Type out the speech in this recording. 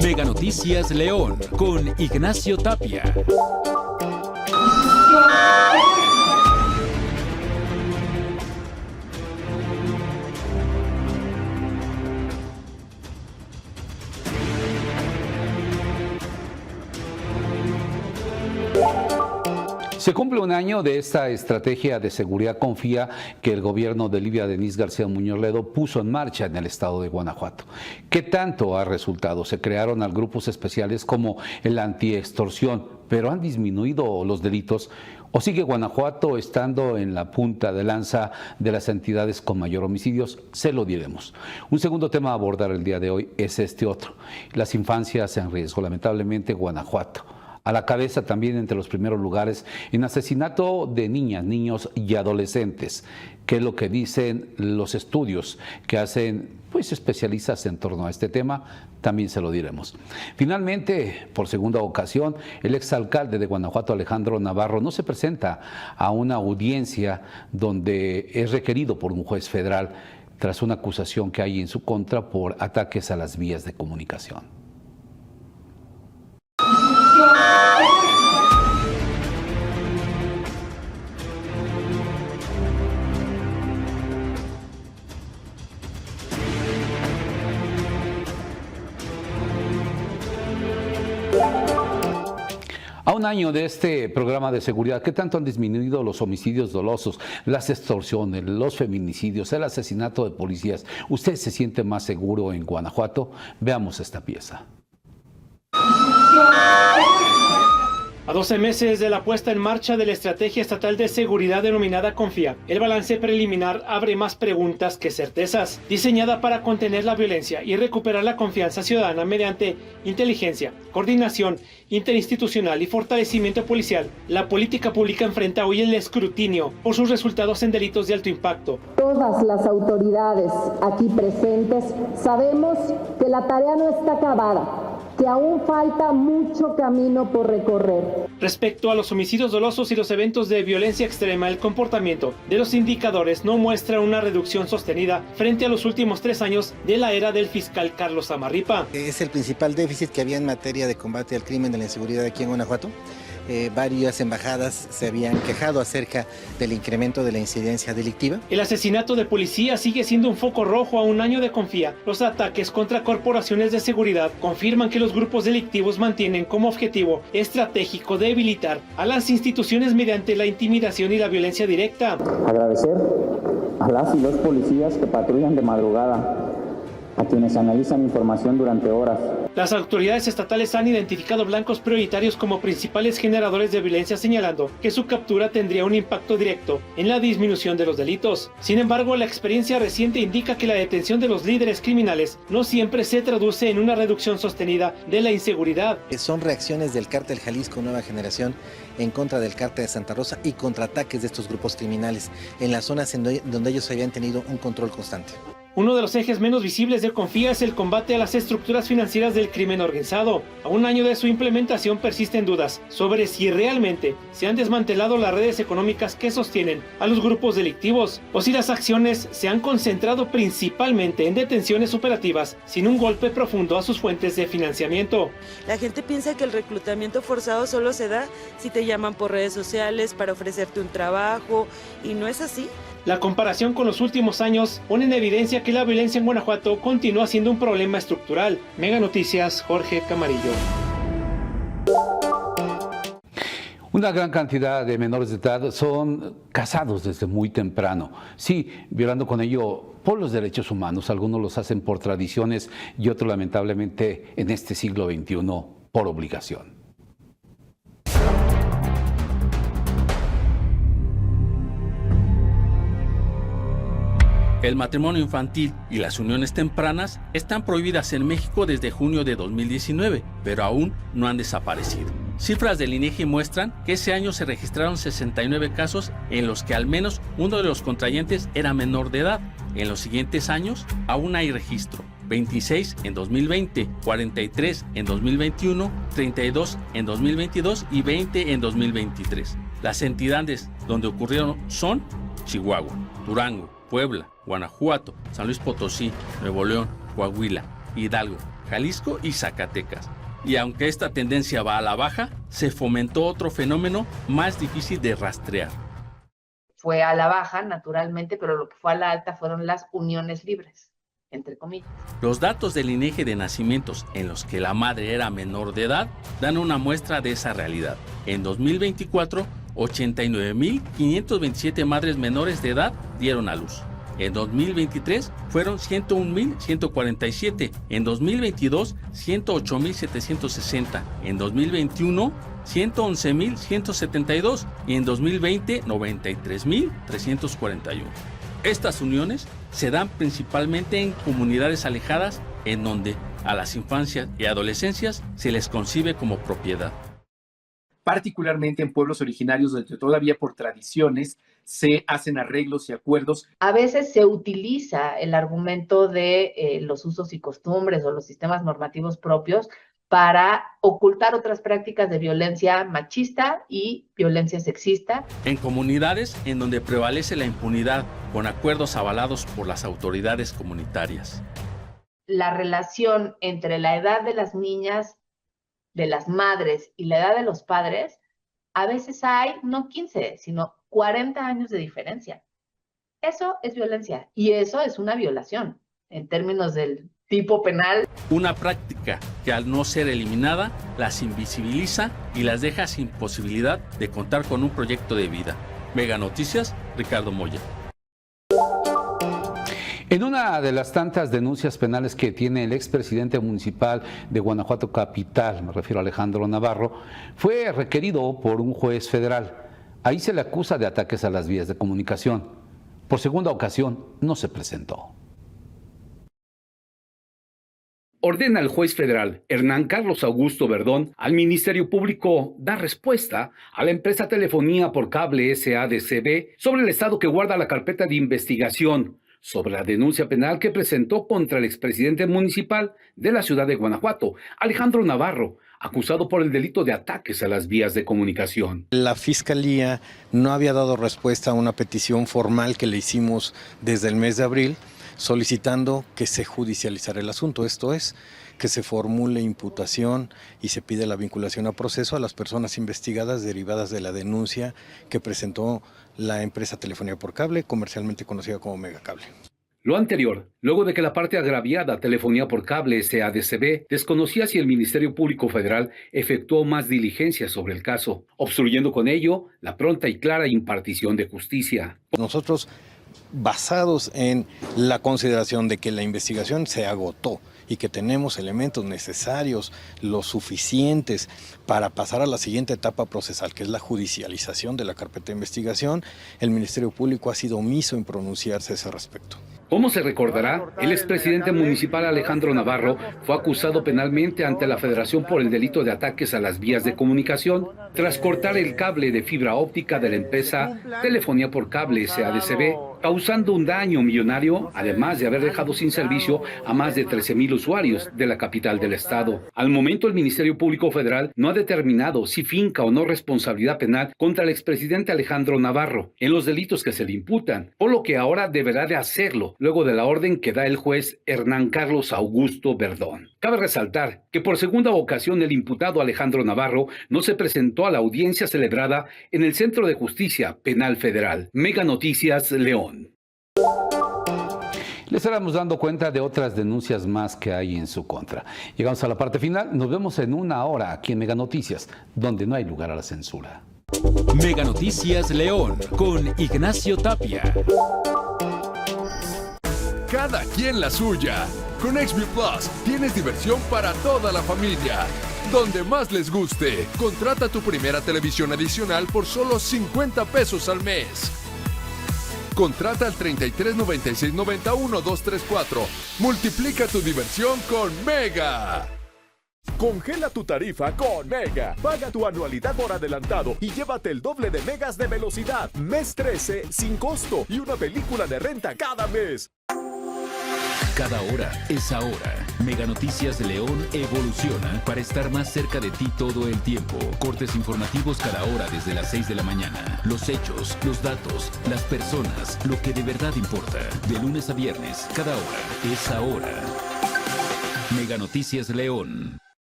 Mega Noticias León con Ignacio Tapia. Se cumple un año de esta estrategia de seguridad confía que el gobierno de Livia Denisse García Muñoz Ledo puso en marcha en el estado de Guanajuato. ¿Qué tanto ha resultado? Se crearon grupos especiales como el antiextorsión, pero ¿han disminuido los delitos? ¿O sigue Guanajuato estando en la punta de lanza de las entidades con mayor homicidios? Se lo diremos. Un segundo tema a abordar el día de hoy es este otro. Las infancias en riesgo. Lamentablemente Guanajuato a la cabeza también entre los primeros lugares en asesinato de niñas, niños y adolescentes, que es lo que dicen los estudios que hacen especialistas en torno a este tema, también se lo diremos. Finalmente, por segunda ocasión, el exalcalde de Guanajuato, Alejandro Navarro, no se presenta a una audiencia donde es requerido por un juez federal tras una acusación que hay en su contra por ataques a las vías de comunicación. A un año de este programa de seguridad, ¿qué tanto han disminuido los homicidios dolosos, las extorsiones, los feminicidios, el asesinato de policías? ¿Usted se siente más seguro en Guanajuato? Veamos esta pieza. A 12 meses de la puesta en marcha de la Estrategia Estatal de Seguridad denominada Confía, el balance preliminar abre más preguntas que certezas. Diseñada para contener la violencia y recuperar la confianza ciudadana mediante inteligencia, coordinación interinstitucional y fortalecimiento policial, la política pública enfrenta hoy el escrutinio por sus resultados en delitos de alto impacto. Todas las autoridades aquí presentes sabemos que la tarea no está acabada, que aún falta mucho camino por recorrer. Respecto a los homicidios dolosos y los eventos de violencia extrema, el comportamiento de los indicadores no muestra una reducción sostenida frente a los últimos 3 años de la era del fiscal Carlos Zamarripa. Es el principal déficit que había en materia de combate al crimen de la inseguridad aquí en Guanajuato. Varias embajadas se habían quejado acerca del incremento de la incidencia delictiva. El asesinato de policías sigue siendo un foco rojo a un año de Confía. Los ataques contra corporaciones de seguridad confirman que los grupos delictivos mantienen como objetivo estratégico debilitar a las instituciones mediante la intimidación y la violencia directa. Agradecer a las y los policías que patrullan de madrugada, a quienes analizan información durante horas. Las autoridades estatales han identificado blancos prioritarios como principales generadores de violencia, señalando que su captura tendría un impacto directo en la disminución de los delitos. Sin embargo, la experiencia reciente indica que la detención de los líderes criminales no siempre se traduce en una reducción sostenida de la inseguridad. Son reacciones del Cártel Jalisco Nueva Generación en contra del Cártel de Santa Rosa y contraataques de estos grupos criminales en las zonas donde ellos habían tenido un control constante. Uno de los ejes menos visibles de Confía es el combate a las estructuras financieras del crimen organizado. A un año de su implementación persisten dudas sobre si realmente se han desmantelado las redes económicas que sostienen a los grupos delictivos o si las acciones se han concentrado principalmente en detenciones operativas sin un golpe profundo a sus fuentes de financiamiento. La gente piensa que el reclutamiento forzado solo se da si te llaman por redes sociales para ofrecerte un trabajo, y no es así. La comparación con los últimos años pone en evidencia que la violencia en Guanajuato continúa siendo un problema estructural. Mega Noticias, Jorge Camarillo. Una gran cantidad de menores de edad son casados desde muy temprano, sí, violando con ello por los derechos humanos. Algunos los hacen por tradiciones y otros lamentablemente en este siglo XXI por obligación. El matrimonio infantil y las uniones tempranas están prohibidas en México desde junio de 2019, pero aún no han desaparecido. Cifras del INEGI muestran que ese año se registraron 69 casos en los que al menos uno de los contrayentes era menor de edad. En los siguientes años aún hay registro: 26 en 2020, 43 en 2021, 32 en 2022 y 20 en 2023. Las entidades donde ocurrieron son Chihuahua, Durango, Puebla, Guanajuato, San Luis Potosí, Nuevo León, Coahuila, Hidalgo, Jalisco y Zacatecas. Y aunque esta tendencia va a la baja, se fomentó otro fenómeno más difícil de rastrear. Fue a la baja, naturalmente, pero lo que fue a la alta fueron las uniones libres, entre comillas. Los datos del INEGI de nacimientos en los que la madre era menor de edad dan una muestra de esa realidad. En 2024, 89.527 madres menores de edad dieron a luz. En 2023 fueron 101.147, en 2022 108.760, en 2021 111.172 y en 2020 93.341. Estas uniones se dan principalmente en comunidades alejadas en donde a las infancias y adolescencias se les concibe como propiedad. Particularmente en pueblos originarios donde todavía por tradiciones se hacen arreglos y acuerdos. A veces se utiliza el argumento de los usos y costumbres o los sistemas normativos propios para ocultar otras prácticas de violencia machista y violencia sexista. En comunidades en donde prevalece la impunidad con acuerdos avalados por las autoridades comunitarias. La relación entre la edad de las niñas, de las madres y la edad de los padres, a veces hay no 15, sino 40 años de diferencia. Eso es violencia y eso es una violación en términos del tipo penal. Una práctica que al no ser eliminada las invisibiliza y las deja sin posibilidad de contar con un proyecto de vida. Mega Noticias, Ricardo Moya. En una de las tantas denuncias penales que tiene el expresidente municipal de Guanajuato Capital, me refiero a Alejandro Navarro, fue requerido por un juez federal. Ahí se le acusa de ataques a las vías de comunicación. Por segunda ocasión no se presentó. Ordena el juez federal Hernán Carlos Augusto Verdón al Ministerio Público dar respuesta a la empresa Telefonía por Cable SADCB sobre el estado que guarda la carpeta de investigación sobre la denuncia penal que presentó contra el expresidente municipal de la ciudad de Guanajuato, Alejandro Navarro, acusado por el delito de ataques a las vías de comunicación. La Fiscalía no había dado respuesta a una petición formal que le hicimos desde el mes de abril, solicitando que se judicializara el asunto, esto es, que se formule imputación y se pide la vinculación a proceso a las personas investigadas derivadas de la denuncia que presentó la empresa Telefonía por Cable, comercialmente conocida como Megacable. Lo anterior, luego de que la parte agraviada Telefonía por Cable SADCB desconocía si el Ministerio Público Federal efectuó más diligencias sobre el caso, obstruyendo con ello la pronta y clara impartición de justicia. Nosotros, basados en la consideración de que la investigación se agotó y que tenemos elementos necesarios, los suficientes para pasar a la siguiente etapa procesal, que es la judicialización de la carpeta de investigación, el Ministerio Público ha sido omiso en pronunciarse a ese respecto. Como se recordará, el expresidente municipal Alejandro Navarro fue acusado penalmente ante la Federación por el delito de ataques a las vías de comunicación tras cortar el cable de fibra óptica de la empresa Telefonía por Cable SADCB, causando un daño millonario, además de haber dejado sin servicio a más de 13,000 usuarios de la capital del estado. Al momento, el Ministerio Público Federal no ha determinado si finca o no responsabilidad penal contra el expresidente Alejandro Navarro en los delitos que se le imputan, por lo que ahora deberá de hacerlo luego de la orden que da el juez Hernán Carlos Augusto Verdón. Cabe resaltar que por segunda ocasión el imputado Alejandro Navarro no se presentó a la audiencia celebrada en el Centro de Justicia Penal Federal. Mega Noticias, León. Les estaremos dando cuenta de otras denuncias más que hay en su contra. Llegamos a la parte final. Nos vemos en una hora aquí en Mega Noticias, donde no hay lugar a la censura. Mega Noticias León con Ignacio Tapia. Cada quien la suya. Con XView Plus tienes diversión para toda la familia. Donde más les guste. Contrata tu primera televisión adicional por solo 50 pesos al mes. Contrata al 33 96 91 234. Multiplica tu diversión con Mega. Congela tu tarifa con Mega. Paga tu anualidad por adelantado y llévate el doble de megas de velocidad. Mes 13 sin costo y una película de renta cada mes. Cada hora es ahora. Mega Noticias de León evoluciona para estar más cerca de ti todo el tiempo. Cortes informativos cada hora desde las 6 de la mañana. Los hechos, los datos, las personas, lo que de verdad importa. De lunes a viernes, cada hora es ahora. Mega Noticias León.